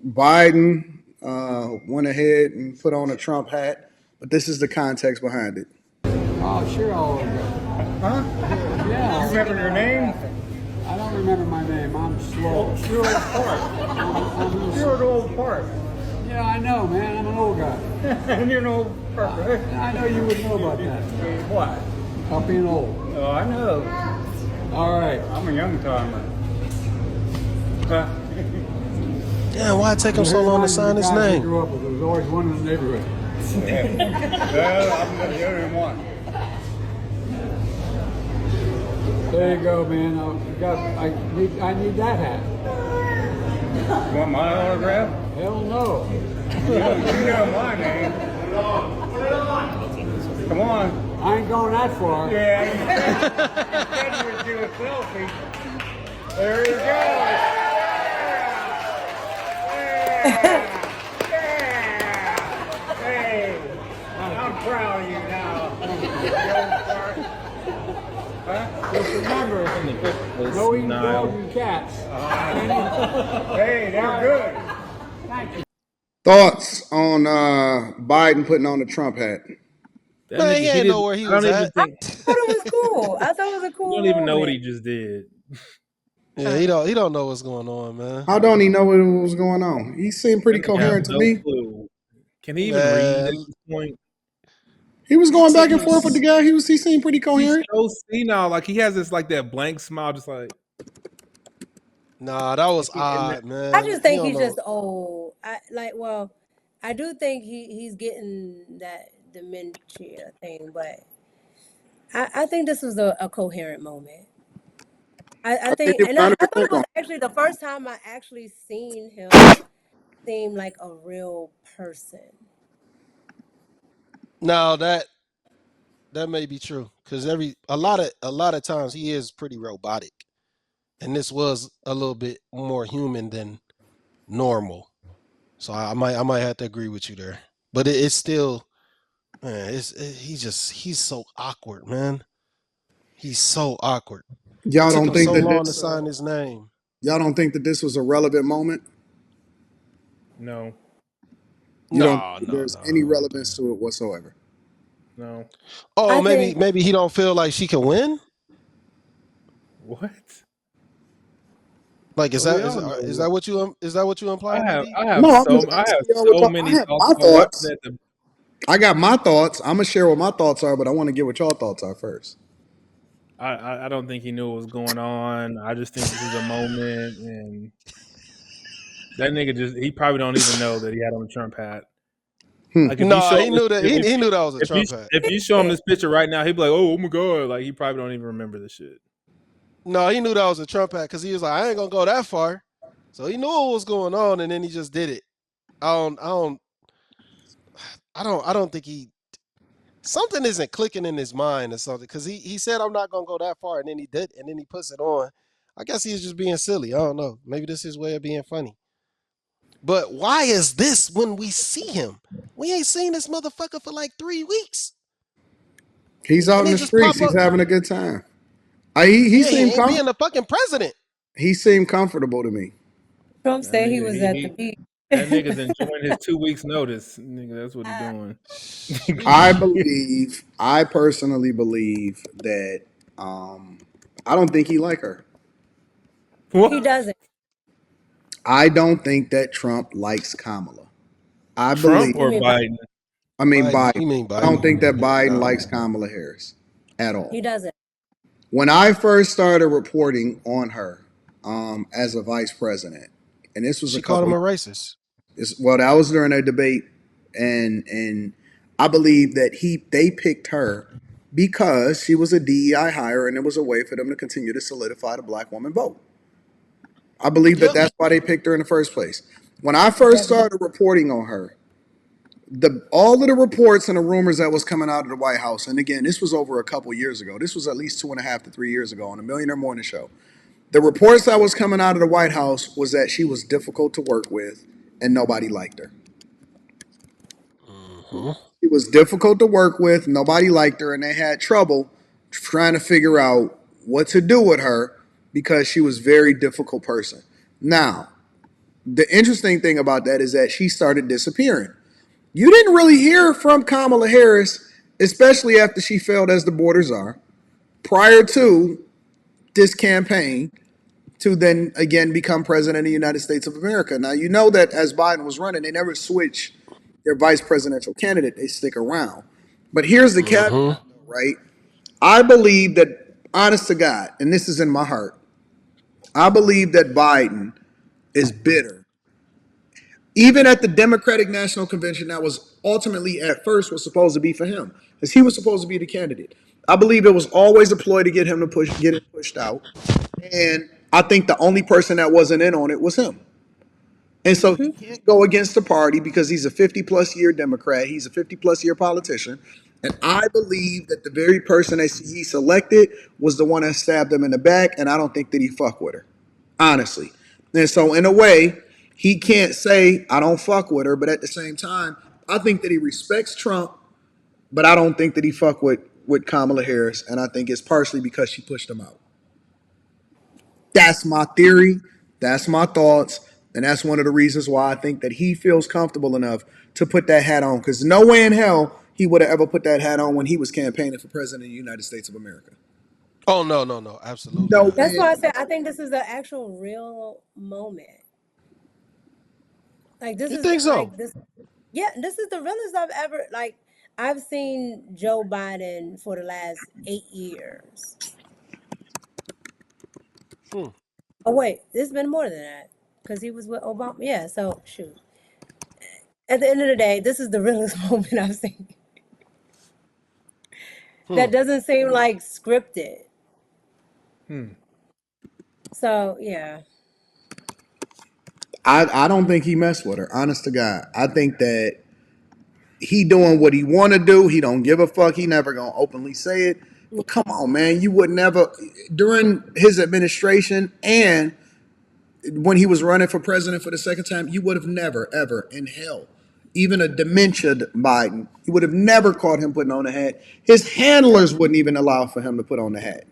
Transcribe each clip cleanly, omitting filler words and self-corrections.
Biden went ahead and put on a Trump hat, but this is the context behind it. Oh, sure, I'll go. Huh? Yeah. You remember your name? I don't remember my name. I'm slow. Stuart Park. Stuart Old Park. Yeah, I know, man. I'm an old guy. And you're an old Park, right? I know you would know about that. What? About being old. Oh, I know. All right. I'm a young timer. Huh? Damn, why it take him so long to sign his I name? grew up with. There was always one in the neighborhood. Well, I'm the only one. There you go, man. I need that hat. Want my autograph? Hell no. You know my name. Come on. I ain't going that far. Yeah, you said you would do a selfie. There he goes. Hey, I'm proud of you now. Huh? Just remember, no eating dogs and cats. Hey, they're good. Thank you. Thoughts on Biden putting on the Trump hat? That Man, nigga, he he ain't know didn't. where he I was don't even at. think. thought it was cool. I thought it was a You cool don't even know what he moment. just did. Yeah, he don't know what's going on, man. How don't he know what was going on? He seemed pretty That nigga have coherent to no me. clue. Can he even read at Man, this point? He was going back and forth with the he's guy. He seemed pretty He's coherent. so senile. Like he has this like that blank smile, just like nah, that was and odd, I man. just He think don't he's know. just old. I do think he's getting that dementia thing, but I think this was a coherent moment. I I think think, you're and I thought 100% it was wrong. actually the first time I actually seen him seem like a real person. No, that may be true because a lot of times he is pretty robotic, and this was a little bit more human than normal. So I might have to agree with you there. But it's still, man, he's so awkward, man. He's so awkward. It Y'all took don't him think so that long to this sign his name. y'all don't think that this was a relevant moment? no, You don't No, think no, there's any no. relevance to it whatsoever? no. Oh, I maybe think maybe he don't feel like she can win. What? Like is Well, we that all know. is that what you implying, DB? No, I'm just asking y'all what many I have thoughts my about watching thoughts. that. I got my thoughts. I'm gonna share what my thoughts are, but I want to get what y'all thoughts are first. I don't think he knew what was going on. I just think this is a moment, and that nigga he probably don't even know that he had on a Trump hat. Hmm. Like if you No, show he him this, knew that he knew that was a Trump hat. if you show him this picture right now, he'd be like, oh my god, like he probably don't even remember the shit. No, he knew that was a Trump hat because he was like, I ain't gonna go that far. So he knew what was going on, and then he just did it. I don't think he something isn't clicking in his mind or something because he said I'm not gonna go that far, and then he did, and then he puts it on. I guess he's just being silly. I don't know. Maybe this is his way of being funny. But why is this when we see him? We ain't seen this motherfucker for like 3 weeks, He's out and in he the just streets. pop He's up. having a good time. He Yeah, he seemed ain't being the fucking president. he seemed comfortable to me. Trump That said he nigga, was at the beach. that nigga's enjoying his 2 weeks notice. Nigga, that's what he doing. Sheesh. I personally believe that um, I don't think he like her. He What? doesn't. I don't think that Trump likes Kamala. I Trump You or believe. mean by Biden? I mean Biden. Biden. You mean I don't Biden? think that Biden No. likes Kamala Harris at all. he doesn't. When I first started reporting on her as a vice president, and this was a She called couple him a racist. well, that was during a debate, and I believe that they picked her because she was a DEI hire, and it was a way for them to continue to solidify the black woman vote. I believe that Yep. that's why they picked her in the first place. When I first Definitely. started reporting on her, the all of the reports and the rumors that was coming out of the White House, and again, this was over a couple years ago. This was at least 2.5 to 3 years ago on the Millionaire Morning Show. The reports that was coming out of the White House was that she was difficult to work with and nobody liked her. Hmm. She was difficult to work with, nobody liked her, and they had trouble trying to figure out what to do with her because she was a very difficult person. Now, The interesting thing about that is that she started disappearing. You didn't really hear from Kamala Harris, especially after she failed as the board czar, prior to this campaign to then again become president of the United States of America. Now, you know that as Biden was running, they never switch their vice presidential candidate, they stick around. But here's the caveat, right? I believe that, honest to God, and this is in my heart, I believe that Biden is bitter. Even at the Democratic National Convention, that was ultimately at first was supposed to be for him, because he was supposed to be the candidate. I believe it was always a ploy to get him to get it pushed out. And I think the only person that wasn't in on it was him. And so he can't go against the party because he's a 50 plus year Democrat. He's a 50 plus year politician. And I believe that the very person that he selected was the one that stabbed him in the back. And I don't think that he fuck with her, honestly. And so, in a way, he can't say, I don't fuck with her. But at the same time, I think that he respects Trump, but I don't think that he fuck with Kamala Harris. And I think it's partially because she pushed him out. That's my theory. That's my thoughts. And that's one of the reasons why I think that he feels comfortable enough to put that hat on. Because no way in hell he would have ever put that hat on when he was campaigning for president of the United States of America. Oh no, absolutely No not. That's way. why I said I think this is the actual real moment. Like this You is think so? like this. Yeah, this is the realest I've ever like. I've seen Joe Biden for the last 8 years. Hmm. Oh wait, it's been more than that because he was with Obama. Yeah, so shoot. At the end of the day, this is the realest moment I've seen. Hmm. That doesn't seem like scripted. So yeah, I don't think he messed with her, honest to God. I think that he doing what he want to do. He don't give a fuck. He never gonna openly say it. But come on, man, you would never during his administration and when he was running for president for the second time, you would have never, ever in hell, even a dementia Biden, you would have never caught him putting on a hat. His handlers wouldn't even allow for him to put on the hat.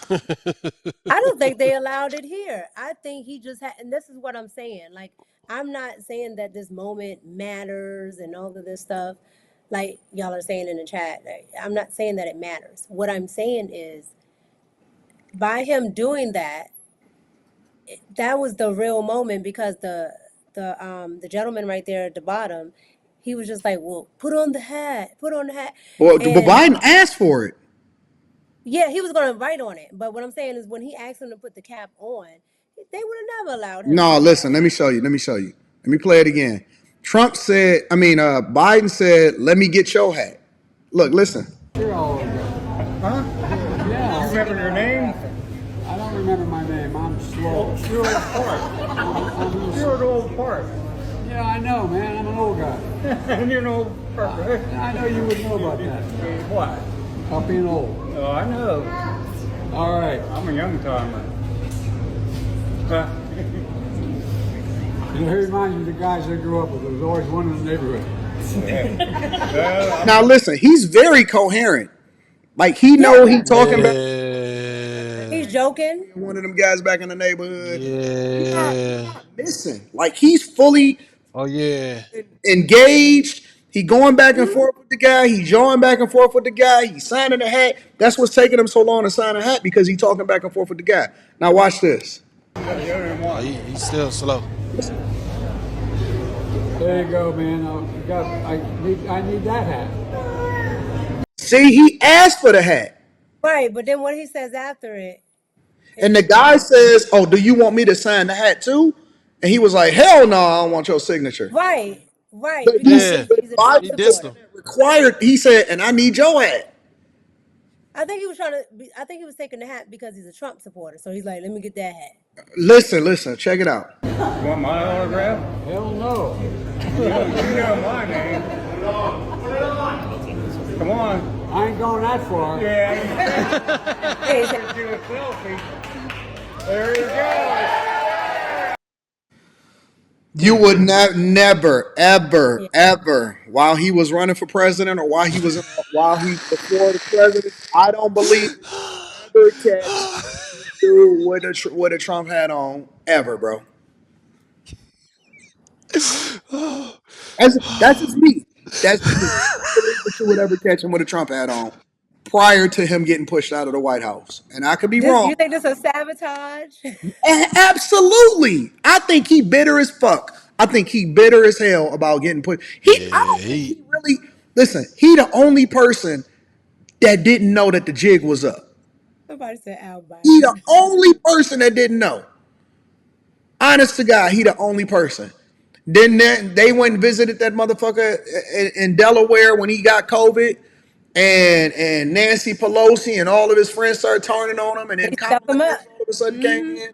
I don't think they allowed it here. I think he just had, and this is what I'm saying. Like, I'm not saying that this moment matters and all of this stuff, like y'all are saying in the chat. Like, I'm not saying that it matters. What I'm saying is, by him doing that, that was the real moment because the gentleman right there at the bottom, he was just like, "Well, put on the hat," But and Biden asked for it. yeah, he was gonna write on it. But what I'm saying is, when he asked him to put the cap on, they would have never allowed him to No, do listen, that. let me show you. Let me show you. Let me play it again. Trump said, Biden said, let me get your hat. Look, listen. You're all over. Huh? Yeah. You remember your name? I don't remember my name. I'm slow. You're old part. You're an old part. Yeah, I know, man. I'm an old guy. And you're an old part, right? I know you would know about that. What? About being old. Oh, I know. All right. I'm a young timer. Huh? It reminds me of the guys I grew up with. There was always one in the neighborhood. Now listen, he's very coherent. Like he Yeah, know he talking about Yeah. he's joking. one of them guys back in the neighborhood. He not, he Yeah. not missing. Like he's fully Oh yeah. engaged. He going back and forth with the guy. He jawing back and forth with the guy. He signing the hat. That's what's taking him so long to sign a hat because he talking back and forth with the guy. Now watch this. Oh, he's still slow. There you go, man. I need that hat. See, he asked for the hat. Right, but then what he says after it, And the guy says, oh, do you want me to sign the hat too? And he was like, hell no, I don't want your signature. right, But because Yeah. he's a Trump He Biden dissed supporter. him. required, he said, and I need your hat. I think he was trying to. I think he was taking the hat because he's a Trump supporter. So he's like, "Let me get that hat." Listen, check it out. Want my autograph? Hell no. You know my name. Come on. I ain't going that far. Yeah. Hey, he said, Do a selfie. There you go. You would never, yeah. ever, while he was running for president or while he before the president, I don't believe ever catch dude with a Trump hat on ever, bro. That's just me. That's just me. I don't believe that you would ever catch him with a Trump hat on prior to him getting pushed out of the White House. And I could be This wrong. you think this is sabotage? Absolutely. I think he bitter as fuck. I think he bitter as hell about getting put. I Yeah, don't think he really listen, he the only person that didn't know that the jig was up. Somebody said Al He the Biden. only person that didn't know. Honest to God, he the only person. Then they went and visited that motherfucker in Delaware when he got COVID, and Nancy Pelosi and all of his friends started turning on him, and then They stuck Kamala him up. Harris all of a sudden came Hmm. in.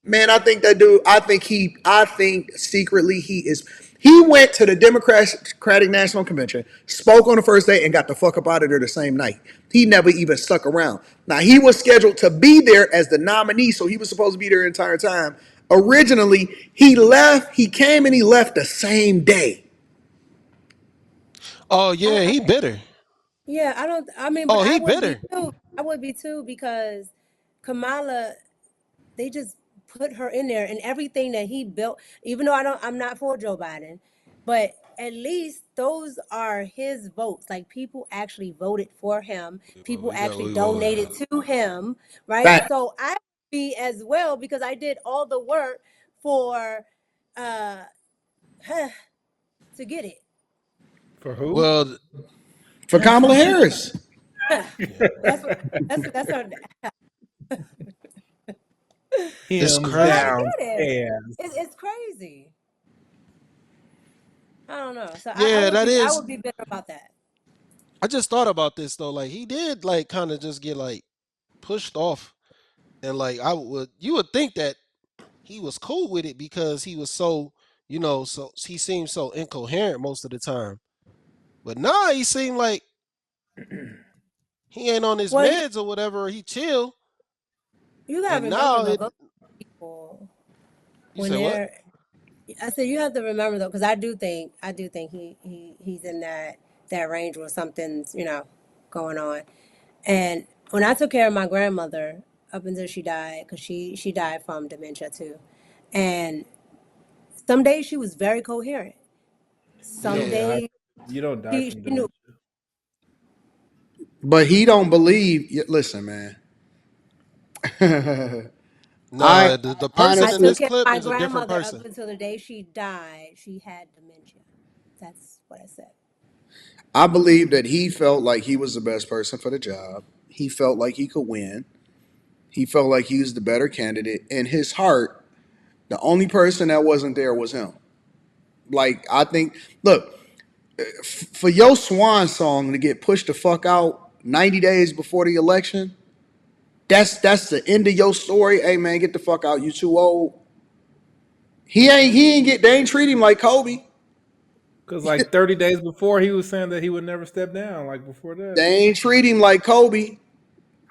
Man, I think that dude. I think secretly he is. He went to the Democratic National Convention, spoke on the first day, and got the fuck up out of there the same night. He never even stuck around. Now he was scheduled to be there as the nominee, so he was supposed to be there the entire time. Originally, he left. He came and he left the same day. oh yeah, he bitter. Yeah, I don't. I mean, but Oh, I he would be bitter. too. I would be too because Kamala, they just put her in there and everything that he built. Even though I'm not for Joe Biden, but at least those are his votes. Like people actually voted for him. People We got actually we go. donated to him, right? Fact. So I would be as well because I did all the work for uh to get it. For who? Well, For Kamala Harris. yeah, That's our. it's Him's But I crazy. down. get it. Yeah. It's crazy. I don't know. So Yeah, that I is. would be bitter about that. I just thought about this though. Like he did like kind of just get like pushed off, and like I would you would think that he was cool with it because he was so so he seemed so incoherent most of the time. But nah, he seemed like he ain't on his Well, meds or whatever. Or he chill, you gotta and remember now though, it. those people You when said what? they're. I said you have to remember though, because I do think he's in that range where something's going on. And when I took care of my grandmother up until she died, because she died from dementia too, and some days she was very coherent. You Some don't Yeah. die. days You don't die from she knew. dementia. But he don't believe. Listen, man. I No, the person I in took honestly, this care of clip my is a different grandmother up person. until the day she died. She had dementia. That's what I said. I believe that he felt like he was the best person for the job. He felt like he could win. He felt like he was the better candidate. In his heart, the only person that wasn't there was him. Like I think, look, for your swan song to get pushed the fuck out 90 days before the election, that's the end of your story. Hey man, get the fuck out. You too old. They ain't treat him like Kobe. Because like 30 days before, he was saying that he would never step down. Like before that. They ain't treat him like Kobe.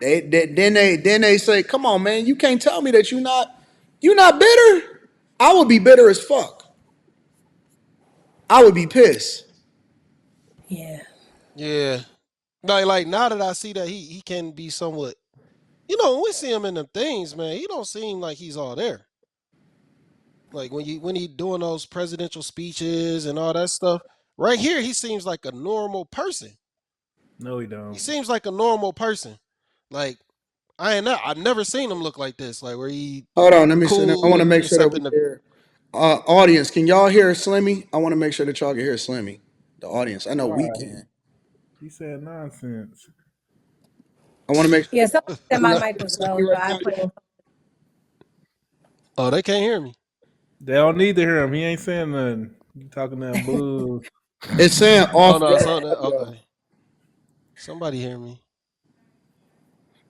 Then they say, come on, man, you can't tell me that you not bitter. I would be bitter as fuck. I would be pissed. Yeah. Yeah. Like now that I see that he can be somewhat, when we see him in the things, man, he don't seem like he's all there. Like when he doing those presidential speeches and all that stuff. Right here, he seems like a normal person. No, he He don't. seems like a normal person. Like I've never seen him look like this. Like where he Hold on, let me see. I cool want to make sure that except we in the hear. Audience, can y'all hear Slimmy? I want to make sure that y'all can hear Slimmy. The audience, I know we Why? can. He said nonsense. I want to make sure Yeah, somebody said you my know, mic was low, Slimmy so right I now. put it. oh, they can't hear me. They don't need to hear him. He ain't saying nothing. You talking that bull. It's saying Oh off no, the so audio. okay. Somebody hear me.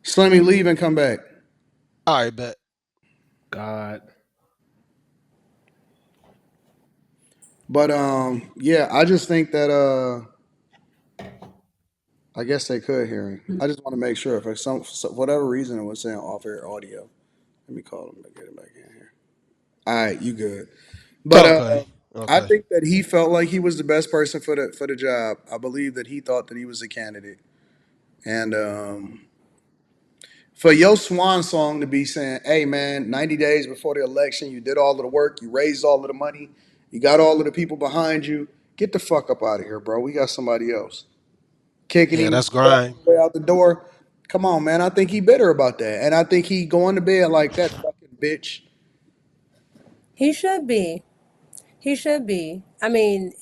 Slimmy, leave and come back. All right, bet. God. But yeah, I just think that I guess they could hear him. I just want to make sure for for whatever reason it was saying off air audio. Let me call him to get him back in here. All right, you good. But Okay. I Okay. think that he felt like he was the best person for the job. I believe that he thought that he was a candidate, and for your swan song to be saying, "Hey man, 90 days before the election, you did all of the work, you raised all of the money, you got all of the people behind you, Get the fuck up out of here, bro. We got somebody else. Kicking Yeah, him that's grime. way out the door. Come on, man. I think he bitter about that. And I think he going to bed like that fucking bitch. He should be. He should be. I mean,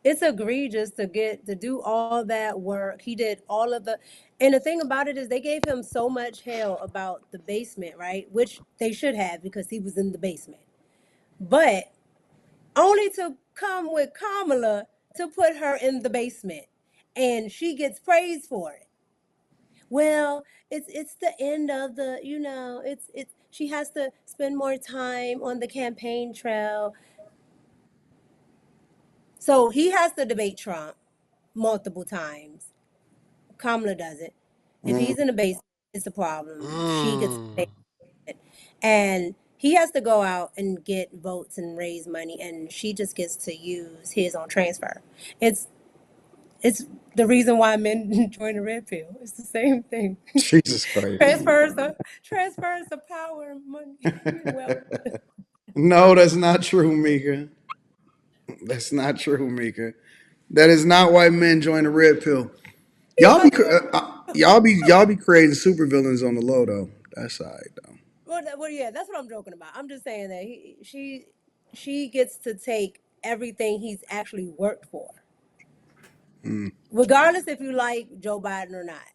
it's egregious to get to do all that work. He did all of the, and the thing about it is they gave him so much hell about the basement, right? Which they should have because he was in the basement. But only to come with Kamala to put her in the basement, and she gets praised for it. Well, it's the end of the, it's she has to spend more time on the campaign trail. So he has to debate Trump multiple times. Kamala doesn't. If Mm. he's in the basement, it's a problem. She gets to Mm. debate it. And he has to go out and get votes and raise money, and she just gets to use his on transfer. It's it's the reason why men join the red pill. It's the same thing. Jesus Christ. Transfers of power and money. Well, No, that's not true, Mika. That's not true, Mika. That is not why men join the red pill. Y'all y'all be join. y'all be creating supervillains on the low though. That's all right though. Yeah, that's what I'm joking about. I'm just saying that she gets to take everything he's actually worked for, Mm. regardless if you like Joe Biden or not,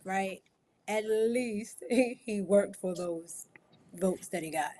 right? At least he worked for those votes that he got.